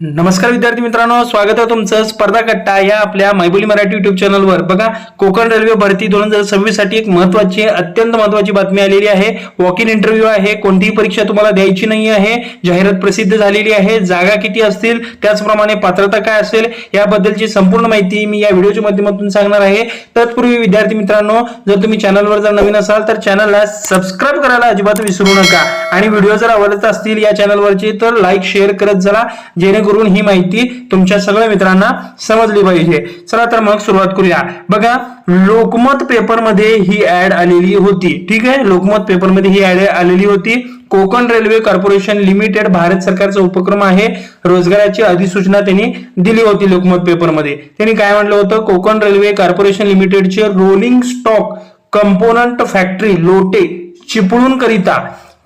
नमस्कार विद्यार्थी मित्रांनो, स्वागत आहे तुमचं स्पर्धा कट्टा या आपल्या मायबोली मराठी युट्यूब चॅनलवर। बघा, कोकण रेल्वे भरती 2026 साठी एक महत्त्वाची अत्यंत महत्त्वाची बातमी आलेली आहे। वॉक इन इंटरव्ह्यू आहे, कोणतीही परीक्षा तुम्हाला द्यायची नाही आहे। जाहिरात प्रसिद्ध झालेली आहे, जागा किती असतील त्याचप्रमाणे पात्रता काय असेल याबद्दलची संपूर्ण माहिती मी या व्हिडिओच्या माध्यमातून सांगणार आहे। तत्पूर्वी विद्यार्थी मित्रांनो, जर तुम्ही चॅनलवर जर नवीन असाल तर चॅनलला सबस्क्राइब करायला अजिबात विसरू नका आणि व्हिडिओ जर आवडत असतील या चॅनलवरचे तर लाईक शेअर करत चला, जेणेकरून ही माहिती तुमच्या सगळ्या मित्रांना समजली पाहिजे। चला तर मग सुरुवात करूया। बघा, लोकमत पेपर मध्ये ही ऍड आलेली होती। ठीक आहे, लोकमत पेपर मध्ये ही ऍड आलेली होती। Konkan railway corporation limited Bharat सरकारचा उपक्रम आहे, रोजगाराची अधिसूचना त्यांनी दिली होती। लोकमत पेपर मध्ये त्यांनी काय म्हटलं होतं, कोकण रेल्वे कॉर्पोरेशन लिमिटेडचे rolling stock component factory Lote Chiplun करिता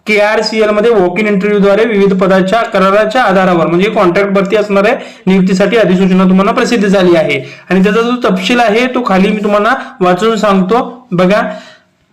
KRCL मध्ये वॉक इन इंटरव्ह्यू द्वारे विविध पदाच्या कराराच्या आधारावर म्हणजे कॉन्ट्रॅक्ट भरती असणार आहे, नियुक्तीसाठी अधिसूचना तुम्हाला प्रसिद्ध झाली आहे आणि त्याचा जो तपशील आहे तो खाली मी तुम्हाला वाचून सांगतो। बघा,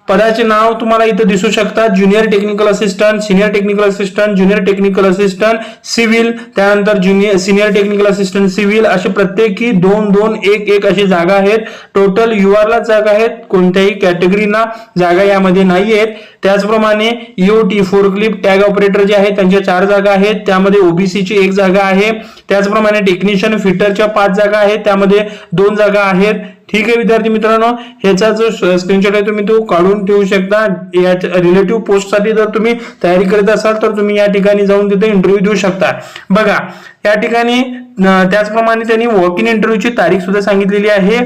पदाचे नाव तुम्हाला इथे दिसू शकतात, junior technical assistant, senior technical assistant, junior technical assistant civil, त्यानंतर junior senior technical assistant civil, असे प्रत्येकी 2-2-1-1 अशी जागा आहेत। टोटल UR ला जागा आहेत, कोणत्याही कॅटेगरीना जागा यामध्ये नाही आहेत। त्याचप्रमाणे EOT फोरक्लिफ्ट टॅग ऑपरेटर जे आहेत त्यांच्या 4 जागा आहेत, त्यामध्ये OBC ची 1 जागा आहे। त्याचप्रमाणे टेक्निशियन फिटरच्या 5 जागा आहेत, त्यामध्ये 2 जागा आहेत। ठीक आहे विद्यार्थी मित्रांनो, ह्याचा जो स्क्रीनशॉट आहे तुम्ही तो काढून ठेवू शकता। या रिलेटिव्ह पोस्ट साठी जर तुम्ही तयारी करत असाल तर तुम्ही या ठिकाणी जाऊन तिथे इंटरव्ह्यू देऊ शकता। बघा, या ठिकाणी त्याचप्रमाणे त्यांनी वॉक इन इंटरव्ह्यूची तारीख सुद्धा सांगितलेली आहे।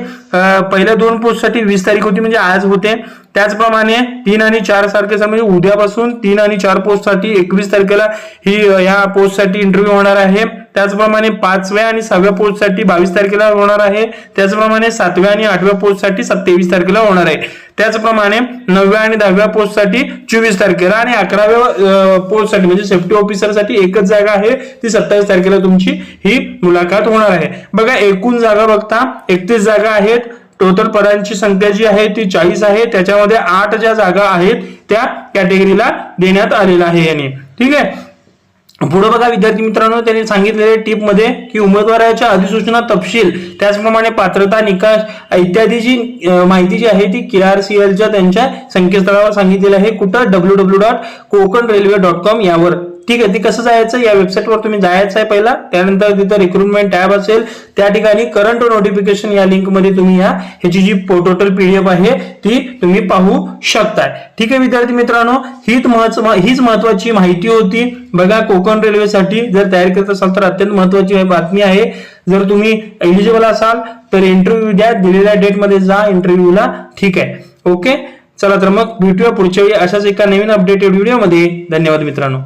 पहिल्या 2 पोस्ट साठी 20 तारीख होती, म्हणजे आज होते। त्याचप्रमाणे 3 आणि 4 तारखेचा म्हणजे उद्यापासून 3 आणि 4 पोस्ट साठी 21 तारखेला ही या पोस्ट साठी इंटरव्ह्यू होणार आहे। त्याचप्रमाणे 5व्या आणि 6व्या पोस्ट साठी 22 तारखेला होणार आहे। त्याचप्रमाणे 7व्या आणि 8व्या पोस्ट साठी 27 तारखेला होणार आहे। त्याचप्रमाणे 9व्या आणि 10व्या पोस्ट साठी 24 तारखेला आणि 11व्या पोस्ट साठी म्हणजे सेफ्टी ऑफिसर साठी एकच जागा आहे, ती 27 तारखेला तुमची ही मुलाखत होणार आहे। बघा, एकूण जागा बघता 31 जागा आहेत। टोटल पदांची संख्या जी आहे ती 40 आहे, त्याच्यामध्ये 8 ज्या जागा आहेत त्या कॅटेगरीला देण्यात आलेला आहे याने। ठीक आहे, पुढे बघा विद्यार्थी मित्रांनो, त्यांनी सांगितलेल्या टिप मध्ये की उमेदवाराच्या अधिसूचना तपशील त्याचप्रमाणे पात्रता निकष इत्यादी जी माहिती जी आहे ती KRCLच्या त्यांच्या संकेतस्थळावर सांगितलेली आहे। कुठं www.kokanrailway.com यावर। ठीक आहे, ती कसं जायचं, या वेबसाईटवर तुम्ही जायचं आहे पहिला, त्यानंतर तिथं रिक्रुटमेंट टॅब असेल, त्या ठिकाणी करंट नोटिफिकेशन या लिंक मध्ये तुम्ही ह्याची जी टोटल PDF आहे ती तुम्ही पाहू शकताय। ठीक आहे विद्यार्थी मित्रांनो, हीच महत्वाची माहिती होती। बघा, कोकण रेल्वेसाठी जर तयारी करत असाल तर अत्यंत महत्वाची बातमी आहे। जर तुम्ही एलिजिबल असाल तर इंटरव्ह्यू द्या, दिलेल्या डेट मध्ये जा इंटरव्ह्यूला। ठीक आहे, ओके, चला तर मग भेटूया पुढच्या वेळी अशाच एका नवीन अपडेटेड व्हिडिओ मध्ये। धन्यवाद मित्रांनो।